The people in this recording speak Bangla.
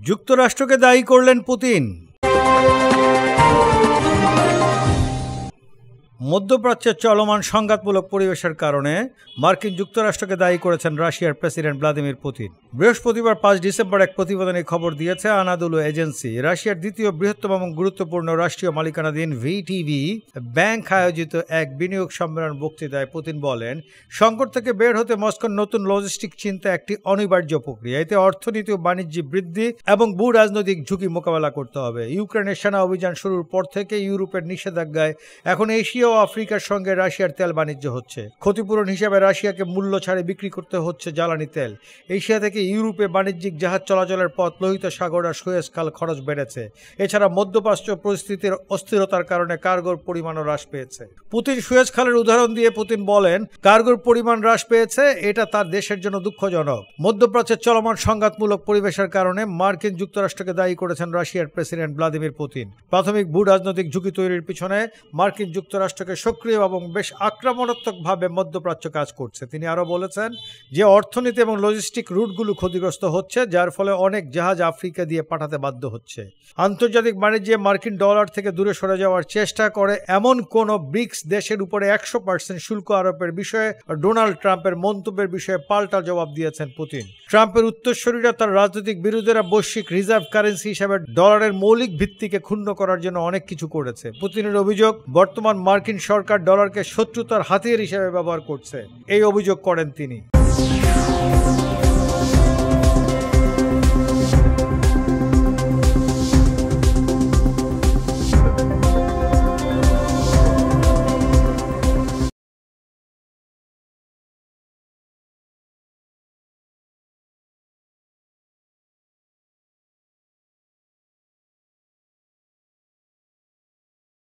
যুক্তরাষ্ট্রকে দায়ী করলেন পুতিন। মধ্যপ্রাচ্যের চলমান সংঘাতমূলক পরিবেশের কারণে মার্কিন যুক্তরাষ্ট্রকে দায়ী করেছেন রাশিয়ার প্রেসিডেন্ট ভ্লাদিমির পুতিন। বৃহস্পতিবার 5 ডিসেম্বর এক প্রতিবেদনে খবর দিয়েছে আনাদোলু এজেন্সি। রাশিয়ার দ্বিতীয় বৃহত্তম এবং গুরুত্বপূর্ণ রাষ্ট্রীয় মালিকানাধীন ভিটিভি ব্যাংক আয়োজিত এক বিনিয়োগ সম্মেলন বক্তৃতায় পুতিন বলেন, সংকট থেকে বের হতে মস্কোর নতুন লজিস্টিক চিন্তা একটি অনিবার্য প্রক্রিয়া। এতে অর্থনীতি ও বাণিজ্য বৃদ্ধি এবং ভূ রাজনৈতিক ঝুঁকি মোকাবেলা করতে হবে। ইউক্রেনের সেনা অভিযান শুরুর পর থেকে ইউরোপের নিষেধাজ্ঞায় এখন এশিয়া ও আফ্রিকার সঙ্গে রাশিয়ার তেল বাণিজ্য হচ্ছে। ক্ষতিপূরণ হিসেবে রাশিয়াকে মূল্য ছাড়ে বিক্রি করতে হচ্ছে জ্বালানি তেল। এশিয়া থেকে ইউরোপে বাণিজ্যিক জাহাজ চলাচলের পথ, লোহিত সাগর আর সুয়েজ খাল খরচ বেড়েছে। এছাড়া মধ্যপ্রাচ্য পরিস্থিতির অস্থিরতার কারণে কার্গোর পরিমাণও হ্রাস পেয়েছে। পুতিন সুয়েজ খালের উদাহরণ দিয়ে পুতিন বলেন, কার্গোর পরিমাণ হ্রাস পেয়েছে, এটা তার দেশের জন্য দুঃখজনক। মধ্যপ্রাচ্যের চলমান সংঘাতমূলক পরিবেশের কারণে মার্কিন যুক্তরাষ্ট্রকে দায়ী করেছেন রাশিয়ার প্রেসিডেন্ট ভ্লাদিমির পুতিন। প্রাথমিক ভূ রাজনৈতিক ঝুঁকি তৈরির পিছনে মার্কিন যুক্তরাষ্ট্রকে সক্রিয় এবং বেশ আক্রমণাত্মকভাবে মধ্যপ্রাচ্য কাজ করছে। তিনি আরও বলেছেন যে অর্থনীতি এবং লজিস্টিক রুটগুলো ক্ষতিগ্রস্ত হচ্ছে, যার ফলে অনেক জাহাজ আফ্রিকা দিয়ে পাঠাতে বাধ্য হচ্ছে। আন্তর্জাতিক বাণিজ্যে মার্কিন ডলার থেকে দূরে সরে যাওয়ার চেষ্টা করে এমন কোন ব্রিক্স দেশের উপরে 100% শুল্ক আরোপের বিষয়ে ডোনাল্ড ট্রাম্পের মন্তব্যের বিষয়ে পাল্টা জবাব দিয়েছেন পুতিন। ট্রাম্পের উত্তরসূরিরা তার রাজনৈতিক বিরোধীরা বৈশ্বিক রিজার্ভ কারেন্সি হিসেবে ডলারের মৌলিক ভিত্তিকে ক্ষুণ্ণ করার জন্য অনেক কিছু করেছে। পুতিনের অভিযোগ, বর্তমান মার্কিন সরকার ডলারকে শত্রুতার হাতিয়ার হিসেবে ব্যবহার করছে। এই অভিযোগ করেন তিনি।